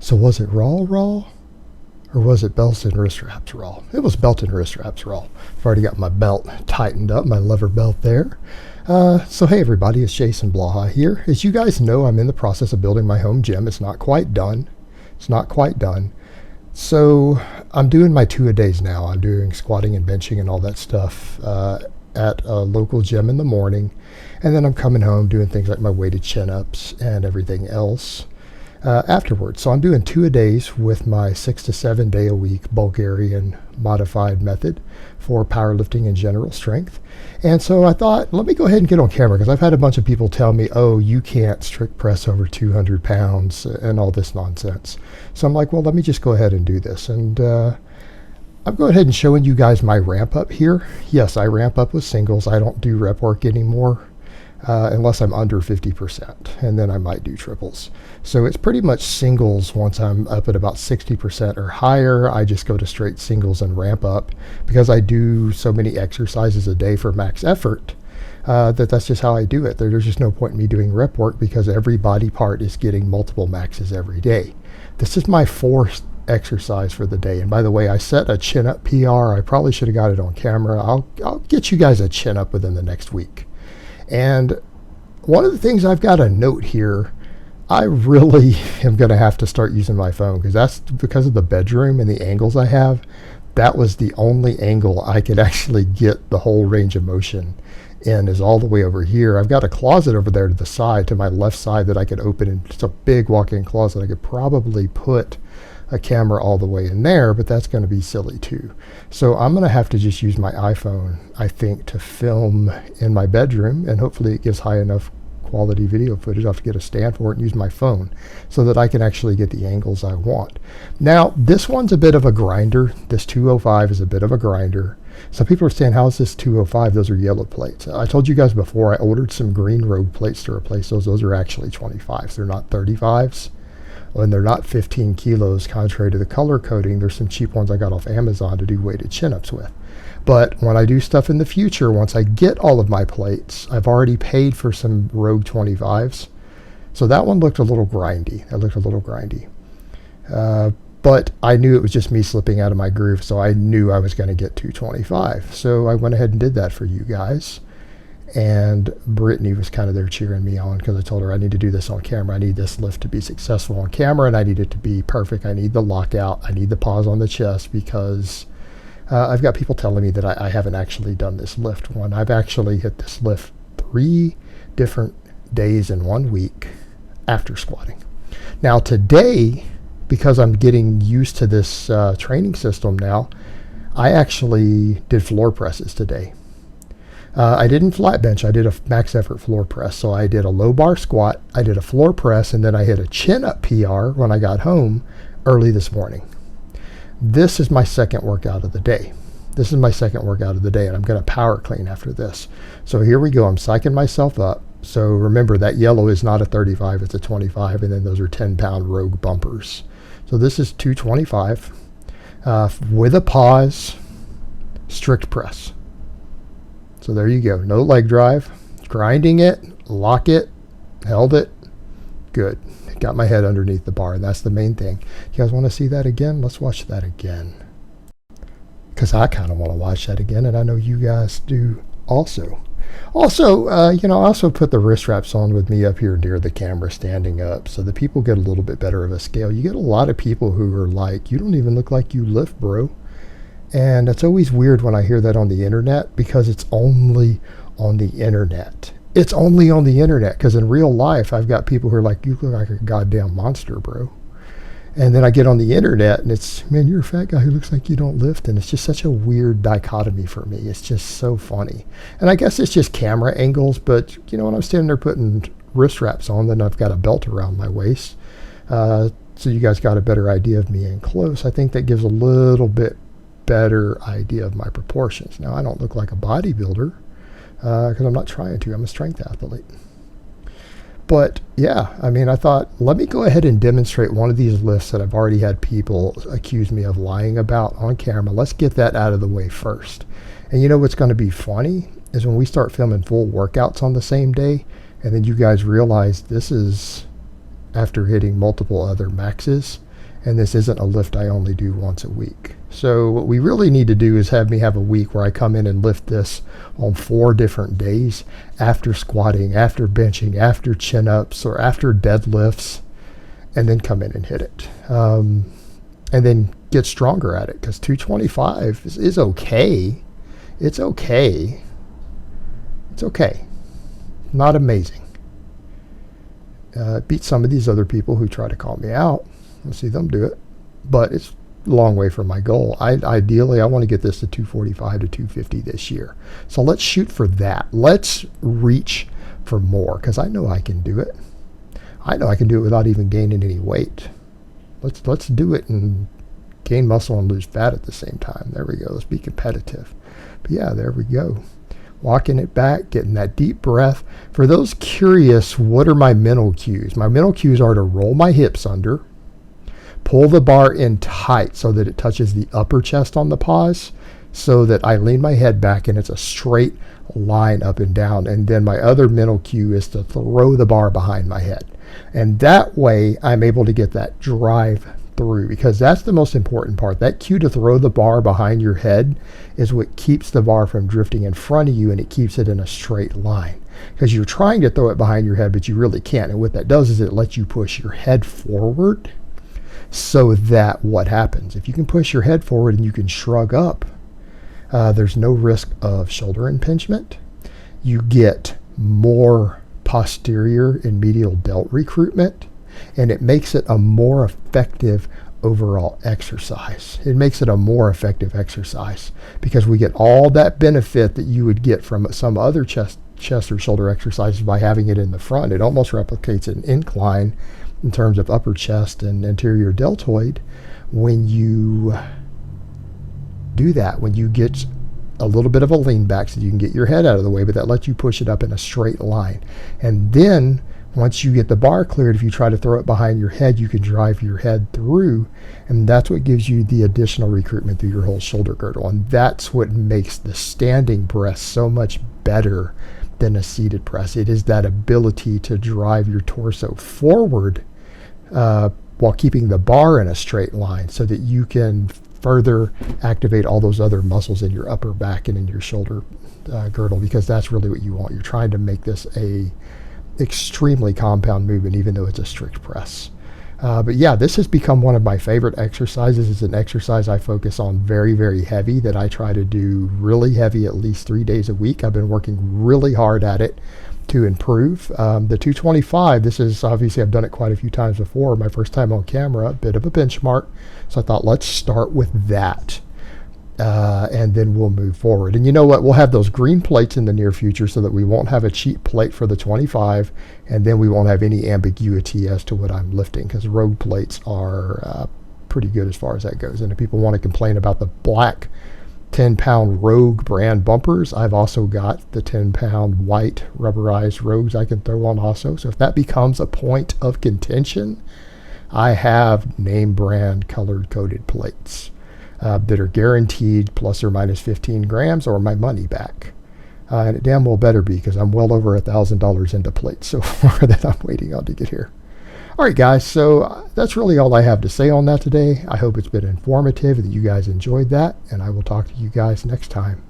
So was it raw, or was it belt and wrist wraps raw? It was belt and wrist wraps raw. I've already got my belt tightened up, my lever belt there. So hey everybody, it's Jason Blaha here. As you guys know, I'm in the process of building my home gym. It's not quite done. So I'm doing my 2-a-days now. I'm doing squatting and benching and all that stuff at a local gym in the morning. And then I'm coming home doing things like my weighted chin-ups and everything else afterwards. So I'm doing 2-a-days with my 6 to 7 day a week Bulgarian modified method for powerlifting and general strength. And so I thought, let me go ahead and get on camera, because I've had a bunch of people tell me, oh, you can't strict press over 200 pounds and all this nonsense. So I'm like, well, let me just go ahead and do this. And I'm going ahead and showing you guys my ramp up here. Yes, I ramp up with singles. I don't do rep work anymore unless I'm under 50%, and then I might do triples. So it's pretty much singles. Once I'm up at about 60% or higher, I just go to straight singles and ramp up, because I do so many exercises a day for max effort that's just how I do it. There's just no point in me doing rep work, because every body part is getting multiple maxes every day. This is my fourth exercise for the day. And by the way, I set a chin up PR. I probably should have got it on camera. I'll get you guys a chin up within the next week. And one of the things I've got to note here, I really am going to have to start using my phone, because that's because of the bedroom and the angles I have. That was the only angle I could actually get the whole range of motion in, is all the way over here. I've got a closet over there to the side, to my left side, that I could open, and it's a big walk-in closet. I could probably put a camera all the way in there, but that's going to be silly too. So I'm going to have to just use my iPhone, I think, to film in my bedroom, and hopefully it gives high enough quality video footage. I'll have to get a stand for it and use my phone so that I can actually get the angles I want. Now, this one's a bit of a grinder. This 205 is a bit of a grinder. Some people are saying, how is this 205? Those are yellow plates. I told you guys before, I ordered some green rogue plates to replace those. Those are actually 25s. They're not 35s. And they're not 15 kilos, contrary to the color coding. There's some cheap ones I got off Amazon to do weighted chin-ups with. But when I do stuff in the future, once I get all of my plates, I've already paid for some Rogue 25s. So that one looked a little grindy. But I knew it was just me slipping out of my groove, so I knew I was going to get 225. So I went ahead and did that for you guys. And Brittany was kind of there cheering me on, because I told her I need to do this on camera. I need this lift to be successful on camera, and I need it to be perfect. I need the lockout. I need the pause on the chest, because I've got people telling me that I haven't actually done this lift one. I've actually hit this lift 3 different days in 1 week after squatting. Now today, because I'm getting used to this training system now, I actually did floor presses today. I didn't flat bench. I did a max effort floor press. So I did a low bar squat, I did a floor press, and then I hit a chin up PR when I got home early this morning. This is my second workout of the day. And I'm going to power clean after this. So here we go. I'm psyching myself up. So remember, that yellow is not a 35, it's a 25, and then those are 10-pound Rogue bumpers. So this is 225 with a pause, strict press. So there you go. No leg drive. Grinding it, lock it, held it. Good. Got my head underneath the bar, and that's the main thing. You guys want to see that again? Let's watch that again, because I kind of want to watch that again, and I know you guys do also. I also put the wrist wraps on with me up here near the camera, standing up, so the people get a little bit better of a scale. You get a lot of people who are like, you don't even look like you lift, bro. And it's always weird when I hear that on the internet, because it's only on the internet. It's only on the internet, because in real life, I've got people who are like, you look like a goddamn monster, bro. And then I get on the internet, and it's, man, you're a fat guy who looks like you don't lift. And it's just such a weird dichotomy for me. It's just so funny. And I guess it's just camera angles, but, when I'm standing there putting wrist wraps on, then I've got a belt around my waist. So you guys got a better idea of me in close. I think that gives a little bit better idea of my proportions. Now, I don't look like a bodybuilder, because I'm not trying to. I'm a strength athlete. But yeah, I thought, let me go ahead and demonstrate one of these lifts that I've already had people accuse me of lying about on camera. Let's get that out of the way first. And you know what's going to be funny is when we start filming full workouts on the same day, and then you guys realize this is after hitting multiple other maxes. And this isn't a lift I only do once a week. So what we really need to do is have me have a week where I come in and lift this on 4 different days, after squatting, after benching, after chin-ups, or after deadlifts, and then come in and hit it. And then get stronger at it, because 225 is okay. It's okay. It's okay. Not amazing. Beat some of these other people who try to call me out. I see them do it. But it's a long way from my goal. Ideally, I want to get this to 245 to 250 this year. So let's shoot for that. Let's reach for more, because I know I can do it. I know I can do it without even gaining any weight. Let's do it and gain muscle and lose fat at the same time. There we go. Let's be competitive. But yeah, there we go. Walking it back, getting that deep breath. For those curious, what are my mental cues? My mental cues are to roll my hips under, pull the bar in tight so that it touches the upper chest on the pause, so that I lean my head back and it's a straight line up and down. And then my other mental cue is to throw the bar behind my head. And that way I'm able to get that drive through, because that's the most important part. That cue to throw the bar behind your head is what keeps the bar from drifting in front of you, and it keeps it in a straight line, because you're trying to throw it behind your head, but you really can't. And what that does is it lets you push your head forward, so that what happens, if you can push your head forward and you can shrug up, there's no risk of shoulder impingement. You get more posterior and medial delt recruitment, and it makes it a more effective overall exercise. It makes it a more effective exercise, because we get all that benefit that you would get from some other chest or shoulder exercises by having it in the front. It almost replicates an incline in terms of upper chest and anterior deltoid when you do that, when you get a little bit of a lean back so you can get your head out of the way, but that lets you push it up in a straight line. And then once you get the bar cleared, if you try to throw it behind your head, you can drive your head through, and that's what gives you the additional recruitment through your whole shoulder girdle. And that's what makes the standing press so much better than a seated press. It is that ability to drive your torso forward while keeping the bar in a straight line, so that you can further activate all those other muscles in your upper back and in your shoulder girdle, because that's really what you want. You're trying to make this a extremely compound movement, even though it's a strict press. But yeah, this has become one of my favorite exercises. It's an exercise I focus on very, very heavy, that I try to do really heavy at least 3 days a week. I've been working really hard at it to improve. The 225, this is obviously, I've done it quite a few times before. My first time on camera, a bit of a benchmark. So I thought, let's start with that. And then we'll move forward. And you know what? We'll have those green plates in the near future, so that we won't have a cheap plate for the 25, and then we won't have any ambiguity as to what I'm lifting, because rogue plates are pretty good as far as that goes. And if people want to complain about the black 10-pound Rogue brand bumpers, I've also got the 10-pound white rubberized Rogues I can throw on also. So if that becomes a point of contention, I have name brand colored coded plates that are guaranteed plus or minus 15 grams or my money back. And it damn well better be, because I'm well over $1,000 into plates so far that I'm waiting on to get here. All right, guys, so that's really all I have to say on that today. I hope it's been informative and that you guys enjoyed that, and I will talk to you guys next time.